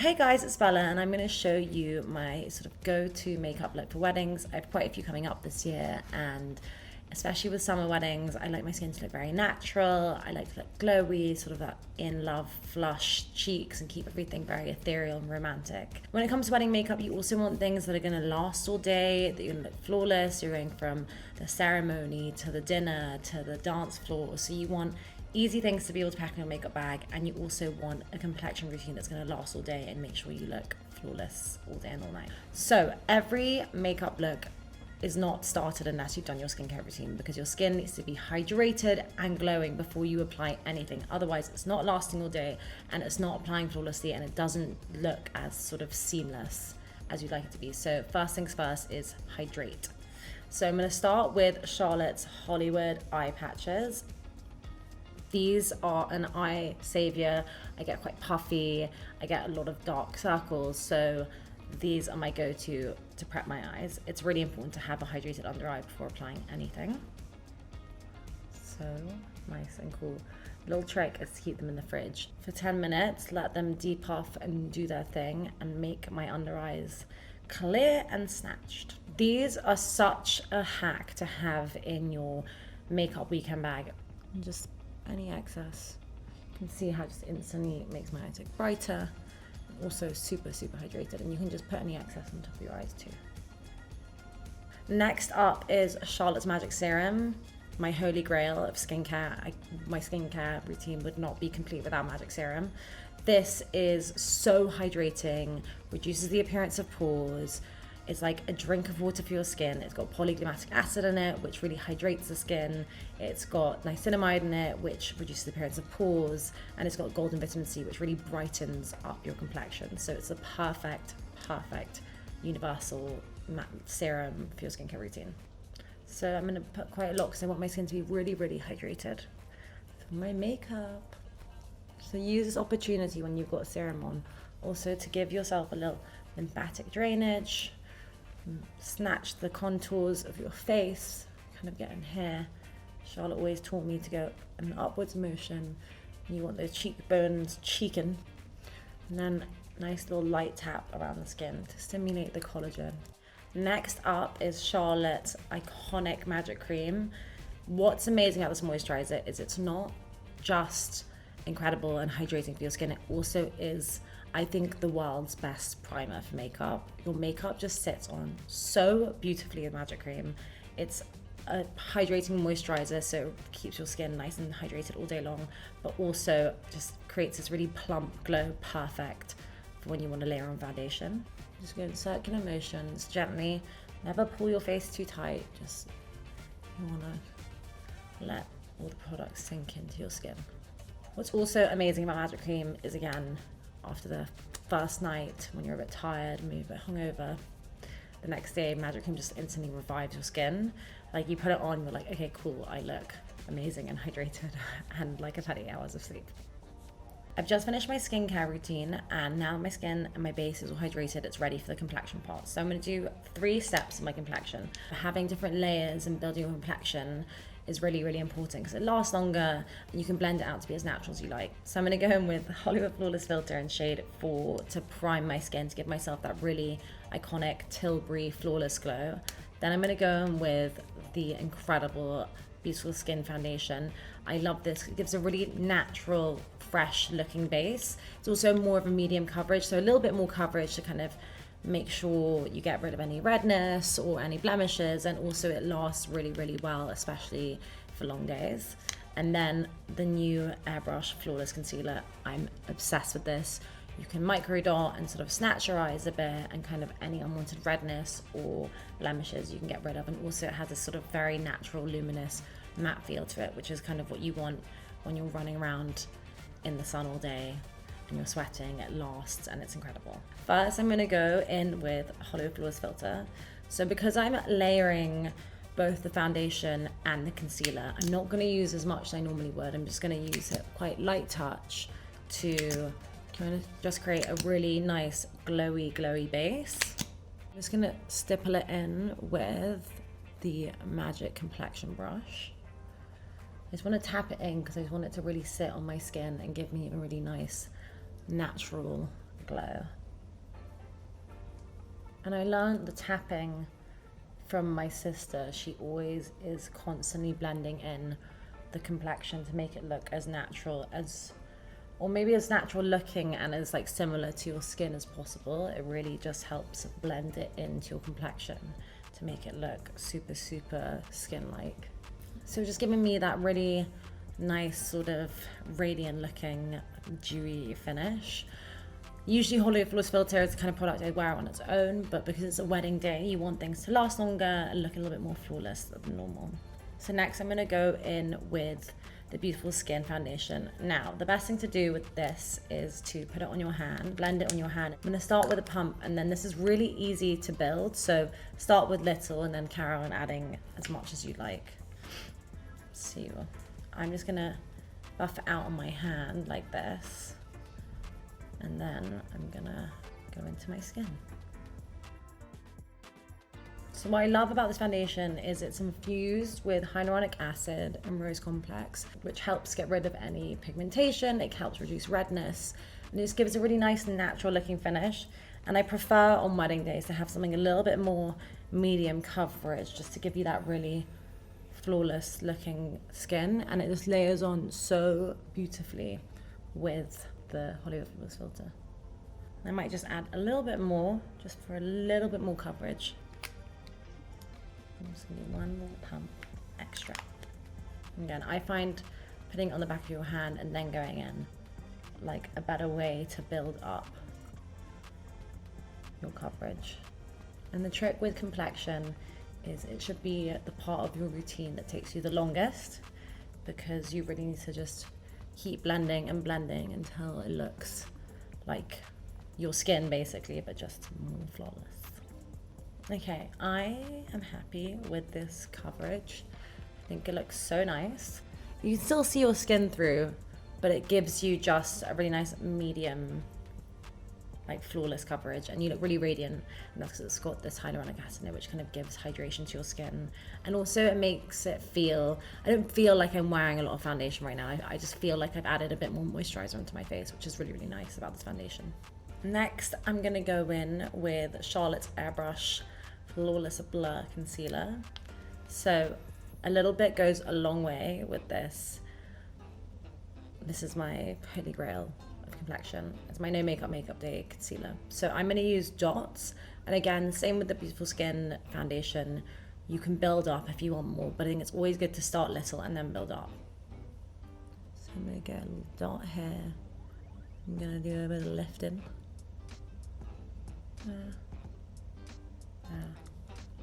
Hey guys, it's Bella and I'm going to show you my sort of go-to makeup look for weddings. I have quite a few coming up this year, and especially with summer weddings, I like my skin to look very natural. I like to look glowy, sort of that in love flush cheeks, and keep everything very ethereal and romantic. When it comes to wedding makeup, you also want things that are going to last all day, that you're going to look flawless. You're going from the ceremony to the dinner to the dance floor, so you want easy things to be able to pack in your makeup bag, and you also want a complexion routine that's going to last all day and make sure you look flawless all day and all night. So every makeup look is not started unless you've done your skincare routine, because your skin needs to be hydrated and glowing before you apply anything. Otherwise it's not lasting all day and it's not applying flawlessly, and it doesn't look as sort of seamless as you'd like it to be. So first things first is hydrate. So I'm going to start with Charlotte's Hollywood eye patches. These are an eye savior. I get quite puffy, I get a lot of dark circles, so these are my go-to to prep my eyes. It's really important to have a hydrated under eye before applying anything. So nice and cool. Little trick is to keep them in the fridge for 10 minutes, let them depuff and do their thing, and make my under eyes clear and snatched. These are such a hack to have in your makeup weekend bag. Just any excess, you can see how just instantly it makes my eyes look brighter, and also super hydrated, and you can just put any excess on top of your eyes too. Next up is Charlotte's Magic Serum, my holy grail of skincare. My skincare routine would not be complete without Magic Serum. This is so hydrating, reduces the appearance of pores. It's like a drink of water for your skin. It's got polyglymatic acid in it, which really hydrates the skin. It's got niacinamide in it, which reduces the appearance of pores. And it's got golden vitamin C, which really brightens up your complexion. So it's a perfect universal serum for your skincare routine. So I'm going to put quite a lot because I want my skin to be really hydrated for my makeup. So use this opportunity when you've got a serum on also to give yourself a little lymphatic drainage. Snatch the contours of your face, kind of get in here. Charlotte always taught me to go in an upwards motion. You want those cheekbones cheeking, and then nice little light tap around the skin to stimulate the collagen. Next up is Charlotte's iconic Magic Cream. What's amazing about this moisturizer is it's not just incredible and hydrating for your skin, it also is, I think, the world's best primer for makeup. Your makeup just sits on so beautifully with Magic Cream. It's a hydrating moisturizer, so it keeps your skin nice and hydrated all day long, but also just creates this really plump glow, perfect for when you want to layer on foundation. Just go in circular motions, gently. Never pull your face too tight. Just, you want to let all the products sink into your skin. What's also amazing about Magic Cream is, again, after the first night, when you're a bit tired, maybe a bit hungover, the next day Magic Cream just instantly revives your skin. Like, you put it on, you're like, okay, cool, I look amazing and hydrated and like I've had 8 hours of sleep. I've just finished my skincare routine, and now my skin and my base is all hydrated, it's ready for the complexion part. So I'm going to do 3 steps in my complexion. Having different layers and building your complexion is really important because it lasts longer and you can blend it out to be as natural as you like. So I'm going to go in with Hollywood Flawless Filter in shade 4 to prime my skin, to give myself that really iconic Tilbury flawless glow. Then I'm going to go in with the incredible Beautiful Skin Foundation. I love this. It gives a really natural, fresh looking base. It's also more of a medium coverage, so a little bit more coverage to kind of make sure you get rid of any redness or any blemishes, and also it lasts really well, especially for long days. And then the new Airbrush Flawless Concealer. I'm obsessed with this. You can micro dot and sort of snatch your eyes a bit, and kind of any unwanted redness or blemishes you can get rid of. And also it has this sort of very natural, luminous matte feel to it, which is kind of what you want when you're running around in the sun all day and you're sweating. It lasts and it's incredible. First, I'm going to go in with Hollywood Flawless Filter. So because I'm layering both the foundation and the concealer, I'm not going to use as much as I normally would. I'm just going to use it quite light touch to kind of just create a really nice glowy base. I'm just going to stipple it in with the Magic Complexion brush. I just want to tap it in because I just want it to really sit on my skin and give me a really nice natural glow. And I learned the tapping from my sister. She always is constantly blending in the complexion to make it look as natural as, or maybe as natural looking and as like similar to your skin as possible. It really just helps blend it into your complexion to make it look super, super skin-like. So just giving me that really nice sort of radiant looking dewy finish. Usually Holy Flawless filter is the kind of product I wear on its own, but because it's a wedding day, you want things to last longer and look a little bit more flawless than normal. So next I'm gonna go in with the Beautiful Skin foundation. Now, the best thing to do with this is to put it on your hand, blend it on your hand. I'm gonna start with a pump, and then this is really easy to build. So start with little and then carry on adding as much as you like. So I'm just gonna buff it out on my hand like this. And then I'm gonna go into my skin. So what I love about this foundation is it's infused with hyaluronic acid and rose complex, which helps get rid of any pigmentation. It helps reduce redness, and it just gives a really nice natural looking finish. And I prefer on wedding days to have something a little bit more medium coverage, just to give you that really flawless looking skin. And it just layers on so beautifully with the Hollywood Flawless filter. I might just add a little bit more, just for a little bit more coverage. I'm just gonna do one more pump extra. Again, I find putting it on the back of your hand and then going in like a better way to build up your coverage. And the trick with Complexion is it should be the part of your routine that takes you the longest, because you really need to just keep blending and blending until it looks like your skin basically, but just more flawless. Okay, I am happy with this coverage. I think it looks so nice. You can still see your skin through, but it gives you just a really nice medium, like flawless coverage, and you look really radiant, and that's because it's got this hyaluronic acid in it, which kind of gives hydration to your skin. And also it makes it feel, I don't feel like I'm wearing a lot of foundation right now. I just feel like I've added a bit more moisturizer into my face, which is really, really nice about this foundation. Next, I'm gonna go in with Charlotte's Airbrush Flawless Blur Concealer. So a little bit goes a long way with this. This is my holy grail of Complexion. It's my no makeup day concealer. So I'm gonna use dots. And again, same with the Beautiful Skin foundation. You can build up if you want more, but I think it's always good to start little and then build up. So I'm gonna get a little dot here. I'm gonna do a bit of lifting.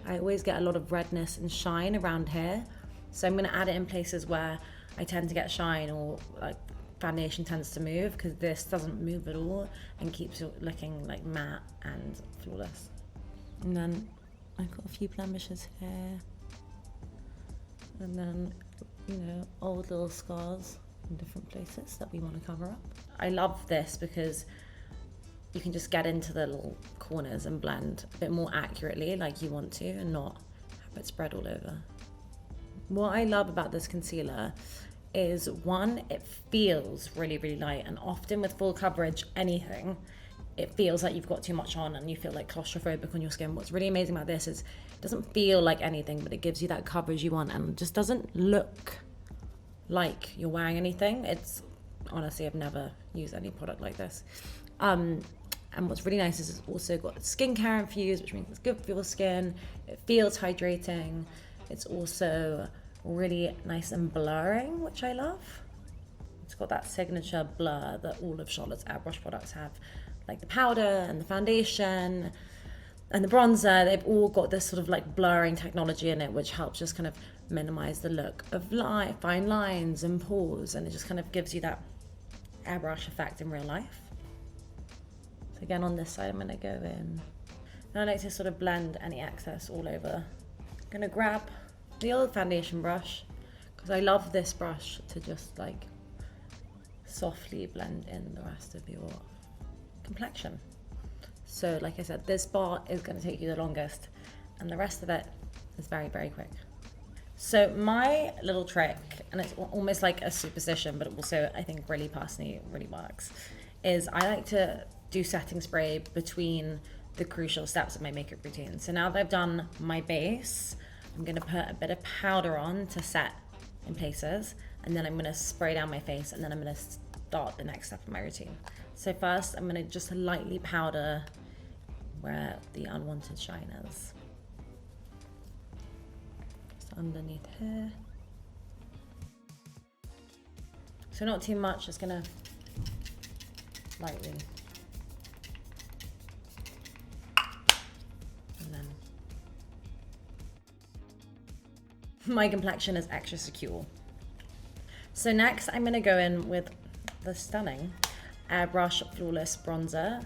I always get a lot of redness and shine around here, so I'm going to add it in places where I tend to get shine or like foundation tends to move, because this doesn't move at all and keeps it looking like matte and flawless. And then I've got a few blemishes here, and then, you know, old little scars in different places that we want to cover up. I love this because you can just get into the little corners and blend a bit more accurately like you want to, and not have it spread all over. What I love about this concealer is, one, it feels really, really light, and often with full coverage, anything, it feels like you've got too much on and you feel like claustrophobic on your skin. What's really amazing about this is it doesn't feel like anything, but it gives you that coverage you want and just doesn't look like you're wearing anything. It's honestly, I've never used any product like this. And what's really nice is it's also got skincare infused, which means it's good for your skin. It feels hydrating. It's also really nice and blurring, which I love. It's got that signature blur that all of Charlotte's Airbrush products have, like the powder and the foundation and the bronzer. They've all got this sort of like blurring technology in it, which helps just kind of minimize the look of fine lines and pores, and it just kind of gives you that airbrush effect in real life. So again, on this side, I'm gonna go in. Now I like to sort of blend any excess all over. I'm gonna grab the old foundation brush, because I love this brush to just like softly blend in the rest of your complexion. So like I said, this part is gonna take you the longest, and the rest of it is very, very quick. So my little trick, and it's almost like a superstition, but also I think really personally really works, is I like to do setting spray between the crucial steps of my makeup routine. So now that I've done my base, I'm gonna put a bit of powder on to set in places, and then I'm gonna spray down my face, and then I'm gonna start the next step of my routine. So first, I'm gonna just lightly powder where the unwanted shine is. Just underneath here. So not too much, just gonna lightly. And then my complexion is extra secure. So next I'm gonna go in with the stunning Airbrush Flawless Bronzer.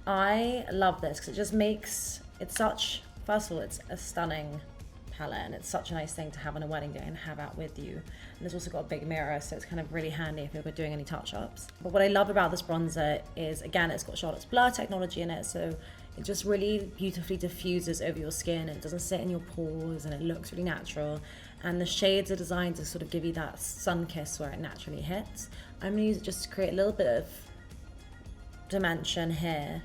I love this because it just makes it such, first of all, it's a stunning palette and it's such a nice thing to have on a wedding day and have out with you. And it's also got a big mirror, so it's kind of really handy if you're doing any touch-ups. But what I love about this bronzer is, again, it's got Charlotte's Blur technology in it, so it just really beautifully diffuses over your skin. It doesn't sit in your pores and it looks really natural. And the shades are designed to sort of give you that sun kiss where it naturally hits. I'm gonna use it just to create a little bit of dimension here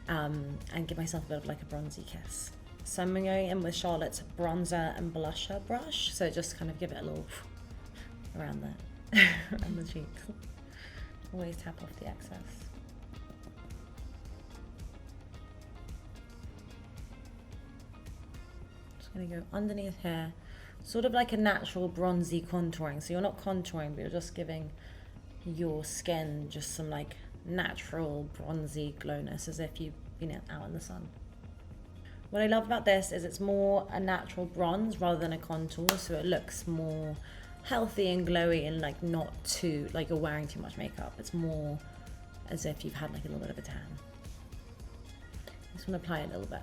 and give myself a bit of like a bronzy kiss. So I'm going in with Charlotte's bronzer and blusher brush, so just kind of give it a little around the around the cheeks. Always tap off the excess. Just gonna go underneath here, sort of like a natural bronzy contouring. So you're not contouring, but you're just giving your skin just some like natural bronzy glowness, as if you've been out in the sun. What I love about this is it's more a natural bronze rather than a contour, so it looks more healthy and glowy and like not too, like you're wearing too much makeup. It's more as if you've had like a little bit of a tan. I just want to apply it a little bit.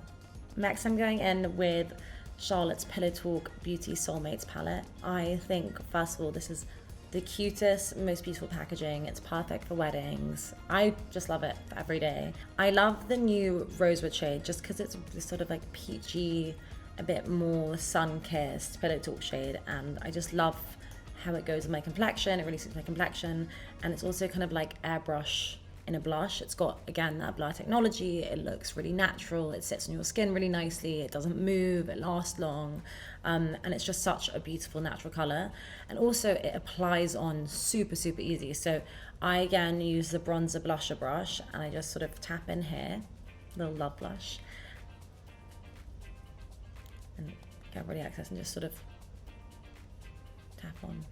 Next I'm going in with Charlotte's Pillow Talk Beauty Soulmates palette. I think, first of all, this is the cutest, most beautiful packaging. It's perfect for weddings. I just love it for every day. I love the new rosewood shade just because it's this sort of like peachy, a bit more sun-kissed Pillow Talk shade, and I just love how it goes with my complexion. It really suits my complexion, and it's also kind of like airbrush in a blush. It's got, again, that blur technology. It looks really natural. It sits on your skin really nicely. It doesn't move. It lasts long. And it's just such a beautiful natural color. And also it applies on super, super easy. So I, again, use the bronzer blusher brush and I just sort of tap in here, little love blush, and get really access and just sort of tap on.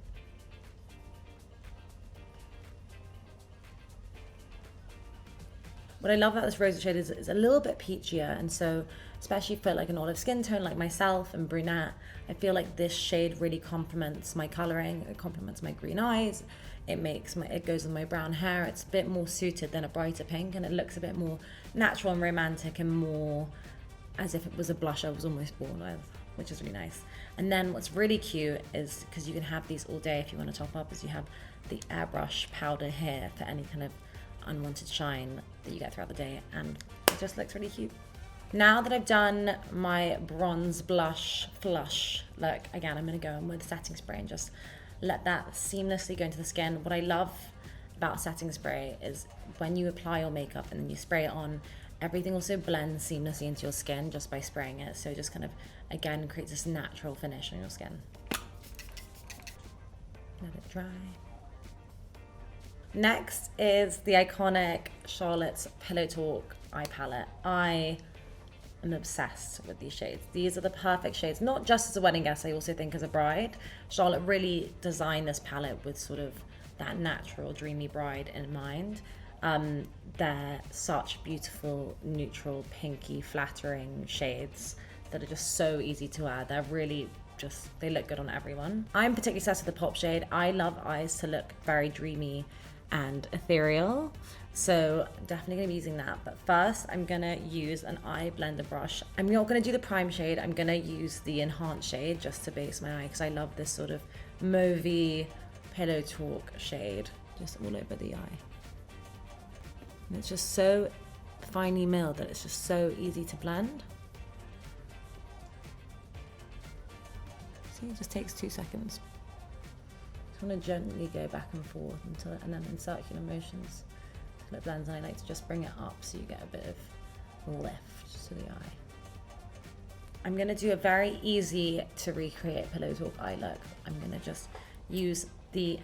What I love about this rosy shade is it's a little bit peachier, and so especially for like an olive skin tone like myself and brunette, I feel like this shade really complements my coloring. It complements my green eyes. It goes with my brown hair. It's a bit more suited than a brighter pink, and it looks a bit more natural and romantic and more as if it was a blush I was almost born with, which is really nice. And then what's really cute is, because you can have these all day if you want to top up, is you have the airbrush powder here for any kind of unwanted shine that you get throughout the day, and it just looks really cute. Now that I've done my bronze blush flush look, again, I'm going to go in with setting spray and just let that seamlessly go into the skin. What I love about setting spray is when you apply your makeup and then you spray it on, everything also blends seamlessly into your skin just by spraying it. So it just kind of, again, creates this natural finish on your skin. Let it dry. Next is the iconic Charlotte's Pillow Talk eye palette. I am obsessed with these shades. These are the perfect shades, not just as a wedding guest, I also think as a bride. Charlotte really designed this palette with sort of that natural, dreamy bride in mind. They're such beautiful, neutral, pinky, flattering shades that are just so easy to wear. They're really just, they look good on everyone. I'm particularly obsessed with the pop shade. I love eyes to look very dreamy and ethereal, so definitely gonna be using that. But first I'm gonna use an eye blender brush. I'm not gonna do the prime shade, I'm gonna use the enhanced shade just to base my eye, because I love this sort of mauvey Pillow Talk shade just all over the eye. And it's just so finely milled that it's just so easy to blend. See, it just takes 2 seconds. I want to gently go back and forth until, and then in circular motions, lip lens, and I like to just bring it up so you get a bit of lift to the eye. I'm gonna do a very easy to recreate Pillow Talk eye look. I'm gonna just use the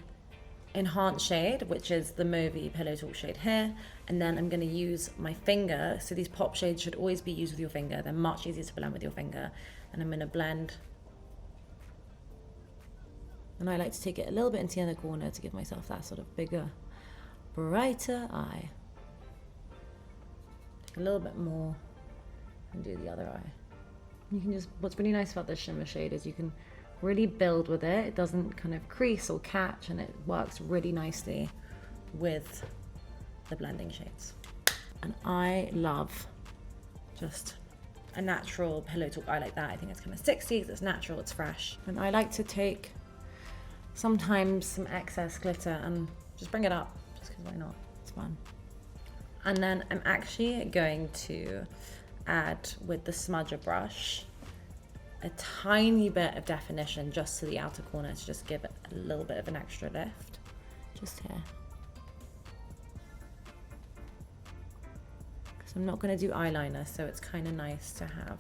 enhanced shade, which is the Mauvey Pillow Talk shade here, and then I'm gonna use my finger. So these pop shades should always be used with your finger. They're much easier to blend with your finger. And I'm gonna blend. And I like to take it a little bit into the other corner to give myself that sort of bigger, brighter eye. Take a little bit more and do the other eye. You can just, what's really nice about this shimmer shade is you can really build with it. It doesn't kind of crease or catch, and it works really nicely with the blending shades. And I love just a natural Pillow Talk eye like that. I think it's kind of 60s, it's natural, it's fresh. And I like to take sometimes some excess glitter and just bring it up, just because why not? It's fun. And then I'm actually going to add with the smudger brush a tiny bit of definition just to the outer corner to just give it a little bit of an extra lift, just here. Because I'm not going to do eyeliner, so it's kind of nice to have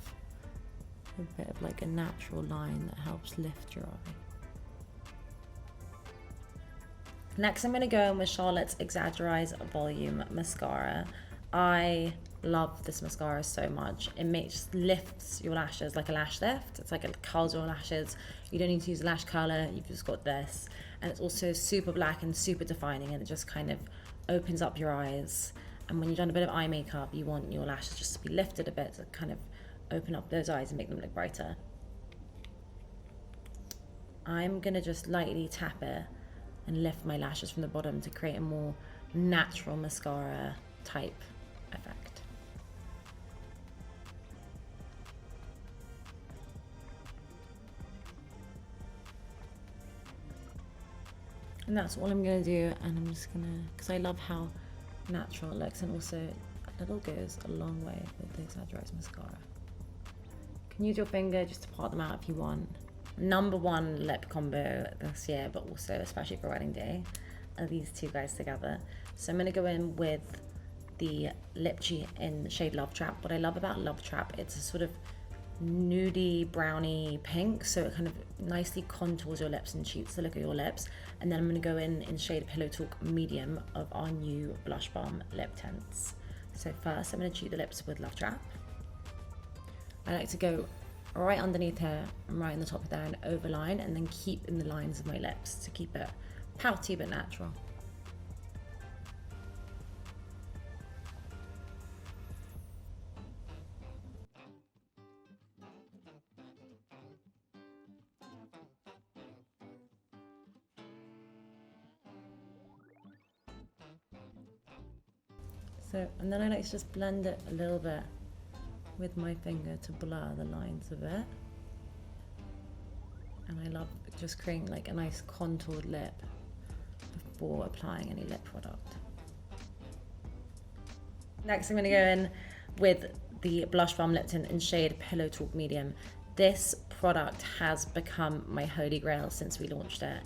a bit of like a natural line that helps lift your eye. Next, I'm going to go in with Charlotte's Exaggerize Volume Mascara. I love this mascara so much. It just lifts your lashes like a lash lift. It's like it curls your lashes. You don't need to use lash curler, you've just got this. And it's also super black and super defining, and it just kind of opens up your eyes. And when you've done a bit of eye makeup, you want your lashes just to be lifted a bit to kind of open up those eyes and make them look brighter. I'm gonna just lightly tap it and lift my lashes from the bottom to create a more natural mascara type effect. And that's all I'm gonna do, and I'm just gonna, because I love how natural it looks, and also a little goes a long way with the Exaggerize mascara. You can use your finger just to part them out if you want. #1 lip combo this year, but also especially for wedding day, are these two guys together. So I'm gonna go in with the lip cheat in the shade Love Trap. What I love about Love Trap, it's a sort of nudie browny pink, so it kind of nicely contours your lips and cheats the look of your lips. And then I'm going to go in shade Pillow Talk Medium of our new Blush Balm lip tints. So first I'm going to cheat the lips with Love Trap. I like to go right underneath here and right in the top of there and overline, and then keep in the lines of my lips to keep it pouty but natural. So, and then I like to just blend it a little bit with my finger to blur the lines of it. And I love just creating like a nice contoured lip before applying any lip product. Next I'm going to go in with the Blush Balm Lip Tint in shade Pillow Talk Medium. This product has become my holy grail since we launched it.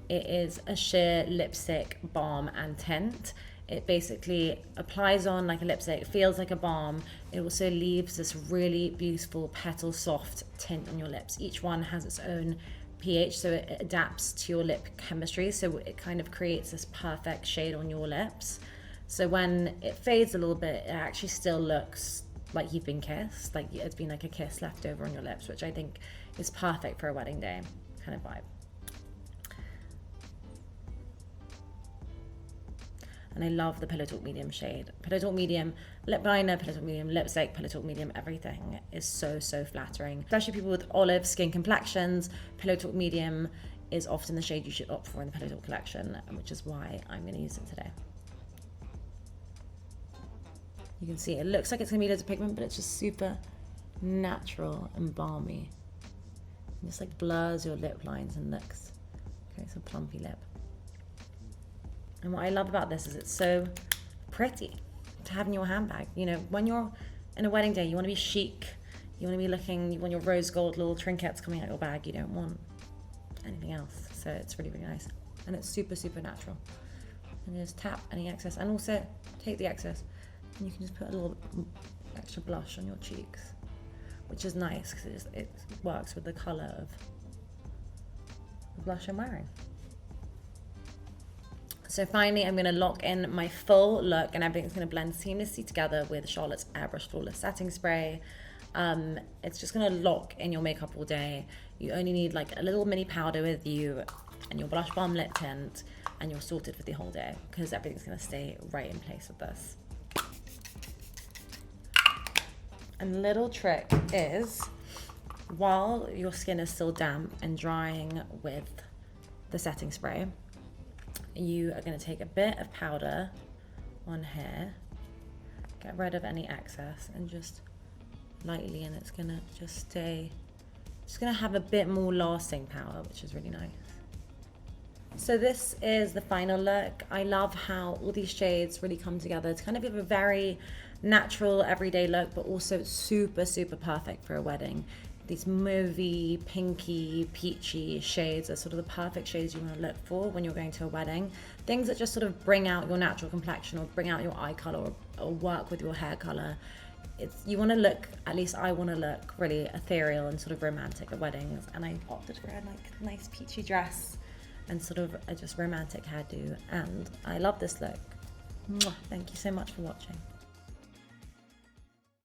It is a sheer lipstick balm and tint. It basically applies on like a lipstick, feels like a balm. It also leaves this really beautiful petal soft tint on your lips. Each one has its own pH, so it adapts to your lip chemistry, so it kind of creates this perfect shade on your lips. So when it fades a little bit, it actually still looks like you've been kissed, like it's been like a kiss left over on your lips, which I think is perfect for a wedding day kind of vibe. And I love the Pillow Talk Medium shade. Pillow Talk Medium lip liner, Pillow Talk Medium lipstick, Pillow Talk Medium everything is so flattering. Especially people with olive skin complexions, Pillow Talk Medium is often the shade you should opt for in the Pillow Talk collection, which is why I'm going to use it today. You can see it looks like it's going to be loads of pigment, but it's just super natural and balmy. It just like blurs your lip lines and looks, creates a plumpy lip. And what I love about this is it's so pretty to have in your handbag. You know, when you're in a wedding day, you want to be chic. You want to be looking, you want your rose gold little trinkets coming out your bag. You don't want anything else. So it's really, really nice. And it's super natural. And just tap any excess, and also take the excess, and you can just put a little extra blush on your cheeks, which is nice because it works with the colour of the blush I'm wearing. So finally, I'm going to lock in my full look, and everything's going to blend seamlessly together with Charlotte's Airbrush Flawless Setting Spray. It's just going to lock in your makeup all day. You only need like a little mini powder with you and your blush balm lip tint, and you're sorted for the whole day because everything's going to stay right in place with this. And the little trick is, while your skin is still damp and drying with the setting spray, you are going to take a bit of powder on here, get rid of any excess, and just lightly, and it's going to just stay, it's going to have a bit more lasting power, which is really nice. So this is the final look. I love how all these shades really come together to kind of give a very natural everyday look, but also super, super perfect for a wedding. These mauvey, pinky, peachy shades are sort of the perfect shades you want to look for when you're going to a wedding. Things that just sort of bring out your natural complexion, or bring out your eye color, or work with your hair color. You want to look, at least I want to look really ethereal and sort of romantic at weddings, and I opted for a like nice peachy dress and sort of a just romantic hairdo, and I love this look. Mwah. Thank you so much for watching.